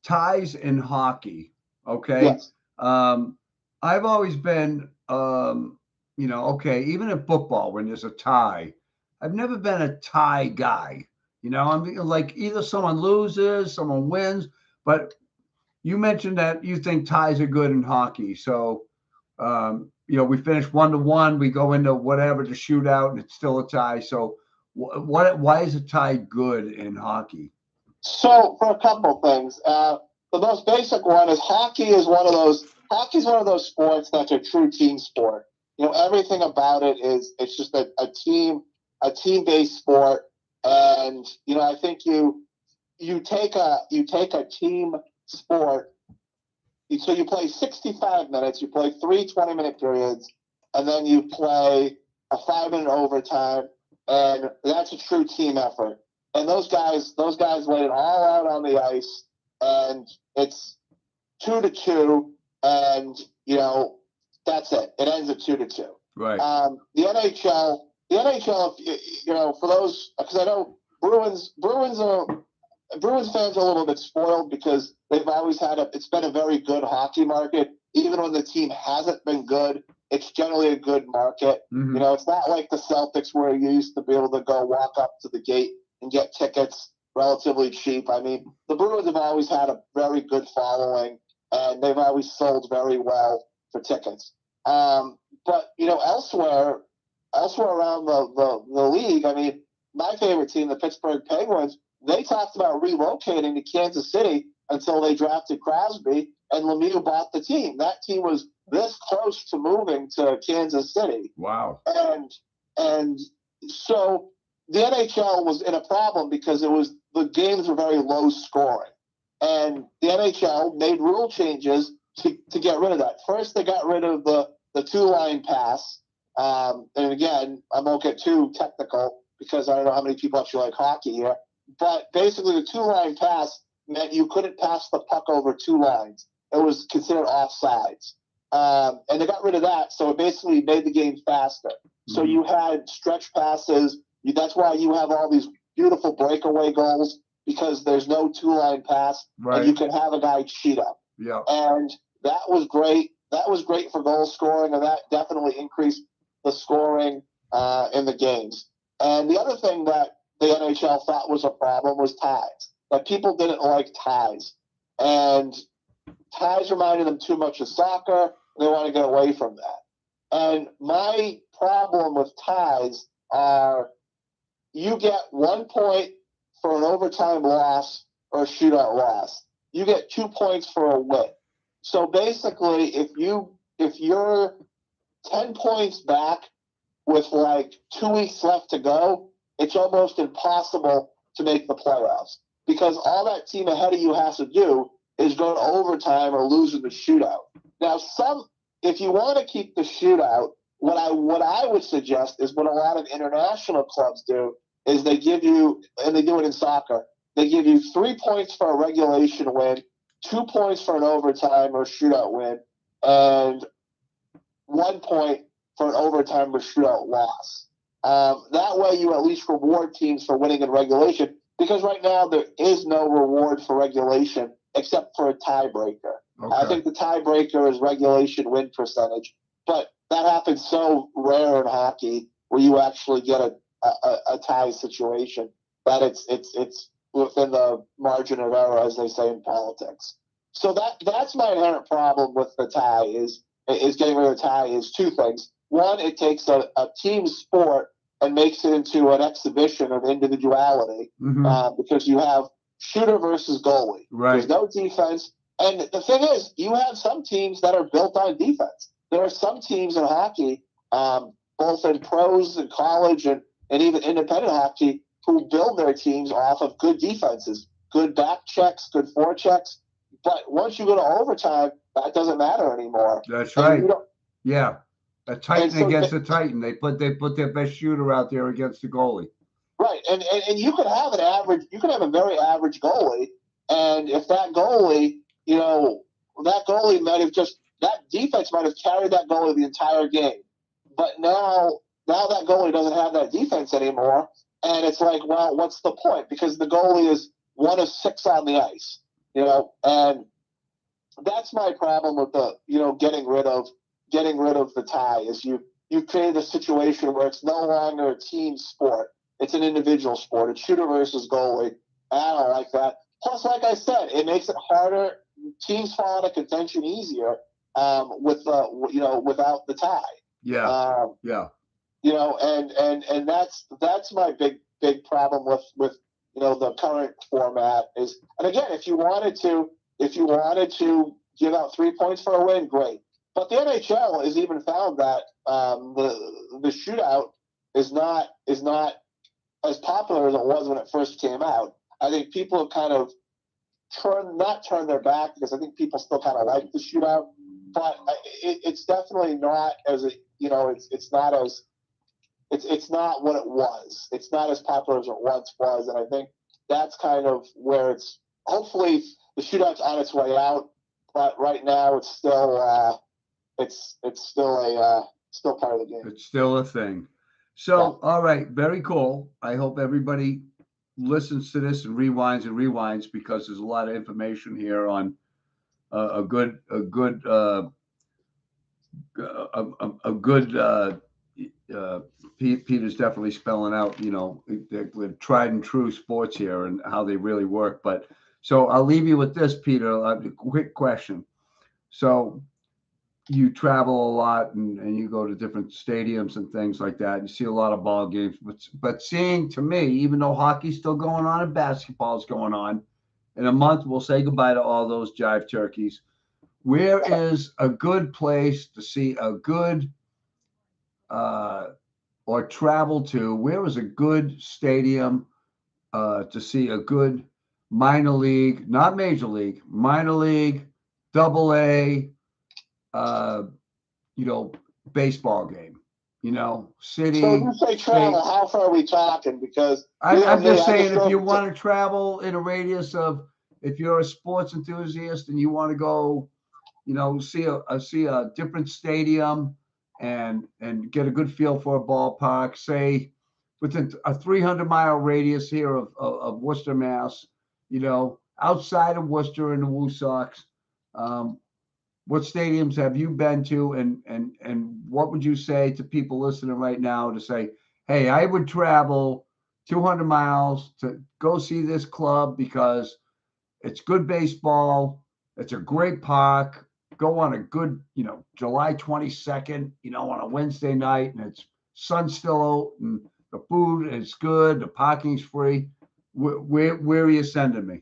ties in hockey. Okay. Yes. I've always been, okay, even in football, when there's a tie, I've never been a tie guy. I'm like, either someone loses, someone wins. But you mentioned that you think ties are good in hockey. So, we finish 1-1, we go into whatever to shootout, and it's still a tie. So, why is a tie good in hockey? So, for a couple of things, the most basic one is hockey is one of those sports that's a true team sport. Everything about it it's just a team-based sport, and I think you take a team sport. So you play 65 minutes, you play 3 20-minute periods, and then you play a 5-minute overtime, and that's a true team effort. And those guys laid it all out on the ice, and it's 2-2, and that's it. It ends at 2-2. Right. The NHL, for those, because I know Bruins fans are a little bit spoiled because they've always it's been a very good hockey market. Even when the team hasn't been good, it's generally a good market. Mm-hmm. It's not like the Celtics where you used to be able to go walk up to the gate and get tickets relatively cheap. I mean, the Bruins have always had a very good following, and they've always sold very well for tickets. But elsewhere around the league, I mean, my favorite team, the Pittsburgh Penguins, they talked about relocating to Kansas City until they drafted Crosby, and Lemieux bought the team. That team was this close to moving to Kansas City. Wow. And so the NHL was in a problem because the games were very low scoring. And the NHL made rule changes to get rid of that. First, they got rid of the two-line pass. And again, I won't get too technical because I don't know how many people actually like hockey here. But basically, the two-line pass meant you couldn't pass the puck over two lines. It was considered offsides. And they got rid of that, so it basically made the game faster. So you had stretch passes. That's why you have all these beautiful breakaway goals, because there's no two-line pass, right, and you can have a guy cheat up. Yeah. And that was great. That was great for goal scoring, and that definitely increased the scoring in the games. And the other thing that the NHL thought was a problem was ties. That people didn't like ties. And ties reminded them too much of soccer. They want to get away from that. And my problem with ties are you get 1 point for an overtime loss or a shootout loss. You get 2 points for a win. So basically, if you're 10 points back with like 2 weeks left to go, it's almost impossible to make the playoffs, because all that team ahead of you has to do is go to overtime or lose in the shootout. Now, if you want to keep the shootout, what I would suggest is what a lot of international clubs do is they give you, and they do it in soccer, they give you 3 points for a regulation win, 2 points for an overtime or shootout win, and 1 point for an overtime or shootout loss. That way you at least reward teams for winning in regulation, because right now there is no reward for regulation except for a tiebreaker. Okay. I think the tiebreaker is regulation win percentage, but that happens so rare in hockey where you actually get a tie situation that it's within the margin of error, as they say in politics. So that's my inherent problem with the tie is getting rid of the tie is two things. One, it takes a team sport and makes it into an exhibition of individuality, because you have shooter versus goalie. Right. There's no defense. And the thing is, you have some teams that are built on defense. There are some teams in hockey, both in pros and college and even independent hockey, who build their teams off of good defenses, good back checks, good forechecks. But once you go to overtime, that doesn't matter anymore. That's right. Yeah. A Titan against a Titan. They put their best shooter out there against the goalie. Right. And you could have a very average goalie, and if that goalie, that defense might have carried that goalie the entire game. But now that goalie doesn't have that defense anymore, and it's like, well, what's the point? Because the goalie is 1 of 6 on the ice, and that's my problem with the, getting rid of the tie is you've created a situation where it's no longer a team sport. It's an individual sport. It's shooter versus goalie. I don't like that. Plus, like I said, it makes it harder. Teams fall out of contention easier without the tie. Yeah. And that's my big problem with the current format is. And again, if you wanted to give out 3 points for a win, great. But the NHL has even found that the shootout is not as popular as it was when it first came out. I think people have kind of not turned their back, because I think people still kind of like the shootout, but it's definitely not as it's not what it was. It's not as popular as it once was, and I think that's kind of where it's. Hopefully, the shootout's on its way out. but right now it's still still part of the game. It's still a thing. So, all right, very cool. I hope everybody listens to this and rewinds because there's a lot of information here on a good a good Peter's definitely spelling out, the tried and true sports here and how they really work. But so I'll leave you with this, Peter. A quick question. So you travel a lot and you go to different stadiums and things like that. You see a lot of ball games, but seeing to me, even though hockey's still going on and basketball's going on, in a month we'll say goodbye to all those jive turkeys. Where is a good place to see a good or travel to? Where is a good stadium to see a good minor league, not major league, minor league, double A, baseball game? City. So when you say travel, state. how far are we talking? Because I'm just saying, if you drove want to travel in a radius of, if you're a sports enthusiast and you want to go, see a different stadium and get a good feel for a ballpark, say within a 300-mile radius here of Worcester, Mass. Outside of Worcester and the Woo Sox. What stadiums have you been to, and what would you say to people listening right now to say, hey, I would travel 200 miles to go see this club because it's good baseball, it's a great park, go on a good, July 22nd, on a Wednesday night, and it's sun still out and the food is good, the parking's free. Where are you sending me?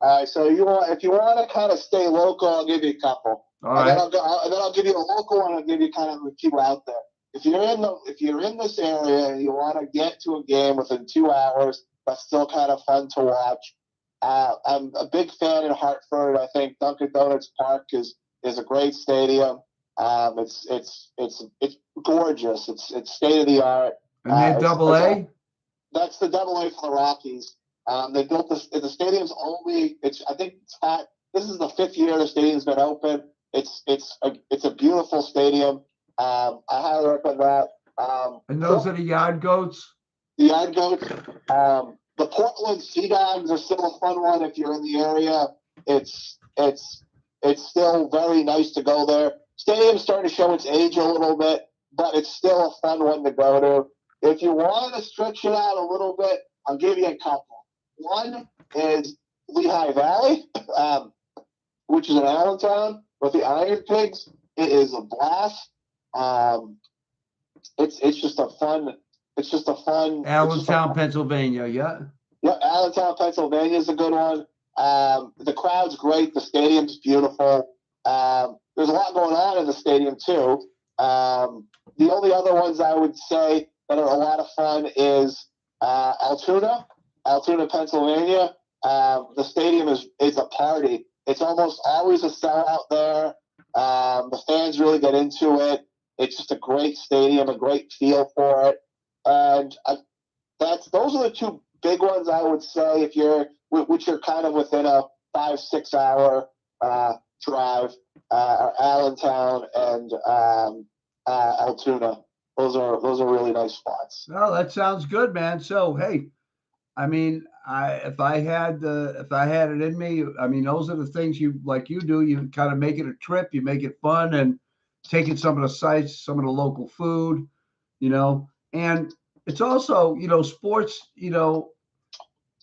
All right, so if you want to kind of stay local, I'll give you a couple. All right. And then I'll give you a local one. I'll give you kind of the people out there. If you're in this area and you want to get to a game within 2 hours, but still kind of fun to watch, I'm a big fan in Hartford. I think Dunkin' Donuts Park is a great stadium. It's gorgeous. It's state of the art. And they're double A? That's the double A for the Rockies. They built the stadium's only. I think this is the 5th year the stadium's been open. It's a beautiful stadium. I highly recommend that. And those are the Yard Goats? The Yard Goats. The Portland Sea Dogs are still a fun one if you're in the area. It's still very nice to go there. Stadium's starting to show its age a little bit, but it's still a fun one to go to. If you want to stretch it out a little bit, I'll give you a couple. One is Lehigh Valley, which is in Allentown with the Iron Pigs. It is a blast. It's just a fun. Allentown, Pennsylvania. Yeah. Yeah, Allentown, Pennsylvania is a good one. The crowd's great. The stadium's beautiful. There's a lot going on in the stadium too. The only other ones I would say that are a lot of fun is Altoona, Pennsylvania. The stadium is a party. It's almost always a sellout there. The fans really get into it. It's just a great stadium, a great feel for it. And those are the two big ones I would say which are kind of within a 5-6 hour drive, are Allentown and Altoona. Those are really nice spots. Well, that sounds good, man. So, hey, I mean, if I had it in me, I mean, those are the things you do. You kind of make it a trip, you make it fun, and taking some of the sites, some of the local food, and it's also, sports,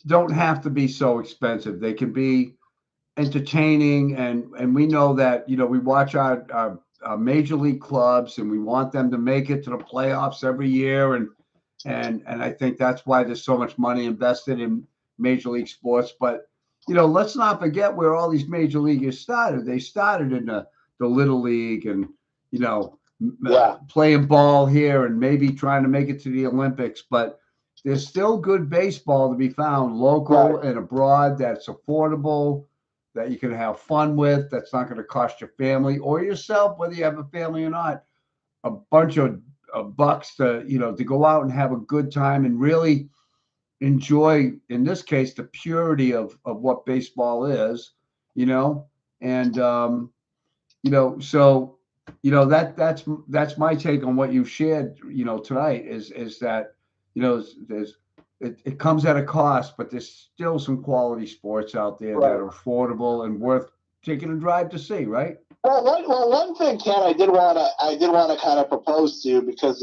don't have to be so expensive. They can be entertaining, and we know that, we watch our major league clubs and we want them to make it to the playoffs every year, and I think that's why there's so much money invested in major league sports. But let's not forget where all these major leaguers started. They started in the little league, and playing ball here and maybe trying to make it to the Olympics. But there's still good baseball to be found local and abroad that's affordable, that you can have fun with, that's not going to cost your family or yourself, whether you have a family or not, a bunch of bucks to go out and have a good time and really enjoy, in this case, the purity of what baseball is, And so that's my take on what you shared, tonight is that, it comes at a cost, but there's still some quality sports out there that Right. are affordable and worth taking a drive to see, right? One thing, Ken, I did want to kind of propose to you because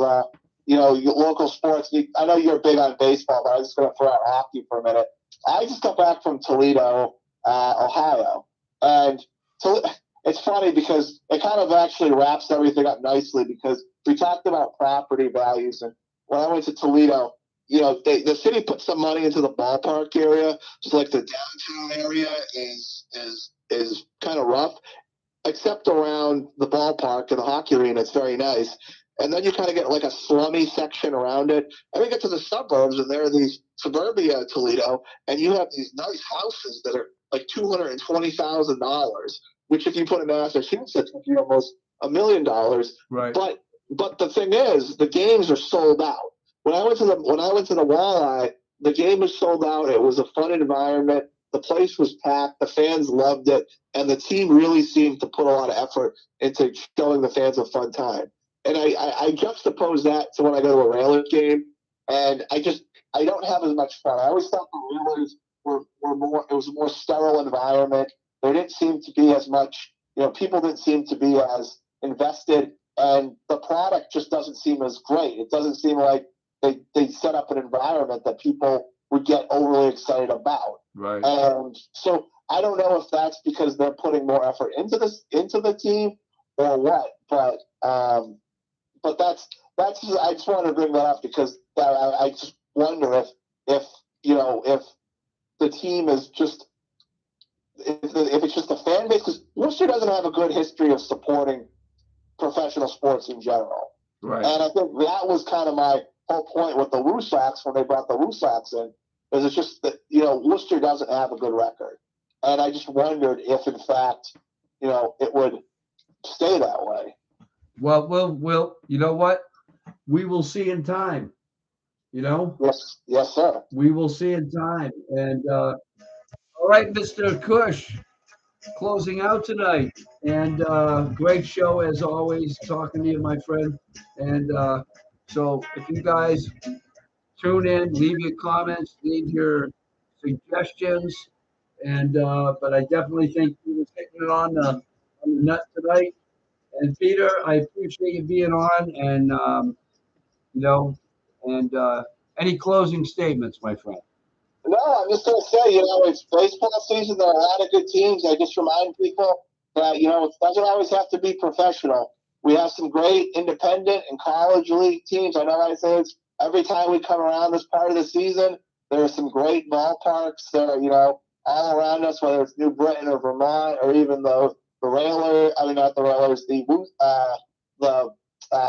your local sports. I know you're big on baseball, but I'm just going to throw out hockey for a minute. I just got back from Toledo, Ohio, and to, it's funny because it kind of actually wraps everything up nicely because we talked about property values, and when I went to Toledo, the city put some money into the ballpark area, so like the downtown area is kind of rough except around the ballpark and the hockey arena. It's very nice. And then you kind of get like a slummy section around it. And we get to the suburbs, and there are these suburbia Toledo, and you have these nice houses that are like $220,000, which if you put in Massachusetts, would be almost $1 million. Right. But the thing is, the games are sold out. When I went to the Walleye, the game was sold out. It was a fun environment. The place was packed. The fans loved it, and the team really seemed to put a lot of effort into showing the fans a fun time. And I juxtapose that to when I go to a Railers game, and I don't have as much fun. I always thought the Railers were more. It was a more sterile environment. There didn't seem to be as much. People didn't seem to be as invested, and the product just doesn't seem as great. It doesn't seem like they set up an environment that people would get overly excited about. Right. And so I don't know if that's because they're putting more effort into the team or what, but that's I just wanted to bring that up because I just wonder if the team is just if it's just the fan base, because Worcester doesn't have a good history of supporting professional sports in general. Right. And I think that was kind of my whole point with the Woo Sox when they brought the Woo Sox in, is it's just that, Worcester doesn't have a good record. And I just wondered if, in fact, it would stay that way. Well, we'll, you know what? We will see in time, Yes, sir. We will see in time. And all right, Mr. Cush, closing out tonight. And great show as always, talking to you, my friend. And so if you guys tune in, leave your comments, leave your suggestions. And but I definitely think he was hitting it on the nut tonight. And Peter, I appreciate you being on, and and any closing statements, my friend. No, I'm just going to say, it's baseball season. There are a lot of good teams. I just remind people that, it doesn't always have to be professional. We have some great independent and college league teams. I know I say it's every time we come around this part of the season, there are some great ballparks that are, all around us, whether it's New Britain or Vermont or even the Railers. I mean, not the Railers, the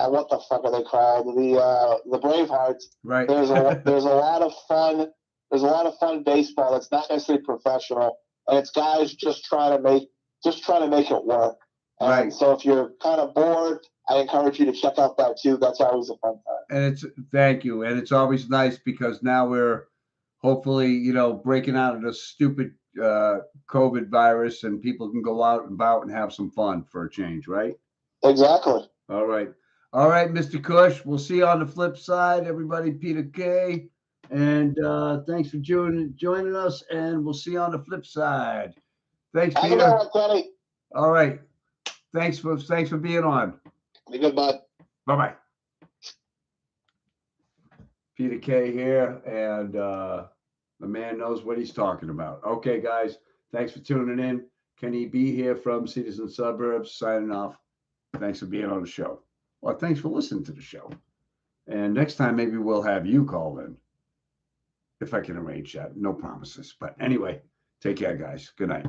what the fuck are they called? The Bravehearts. Right. There's a lot of fun. There's a lot of fun baseball that's not necessarily professional, and it's guys just trying to make it work. And right. So if you're kind of bored, I encourage you to check out that too. That's always a fun time. And thank you, and it's always nice because now we're hopefully breaking out of the stupid COVID virus, and people can go out and about and have some fun for a change, right? Exactly. All right, Mr. Cush. We'll see you on the flip side, everybody. Peter K. And thanks for joining us, and we'll see you on the flip side. Thanks, Peter. All right. Thanks for being on. Be good, bud. Bye-bye. Peter K here, and the man knows what he's talking about. Okay, guys. Thanks for tuning in. Kenny B here from Cities and Suburbs, signing off. Thanks for being on the show. Well, thanks for listening to the show. And next time, maybe we'll have you call in. If I can arrange that. No promises. But anyway, take care, guys. Good night.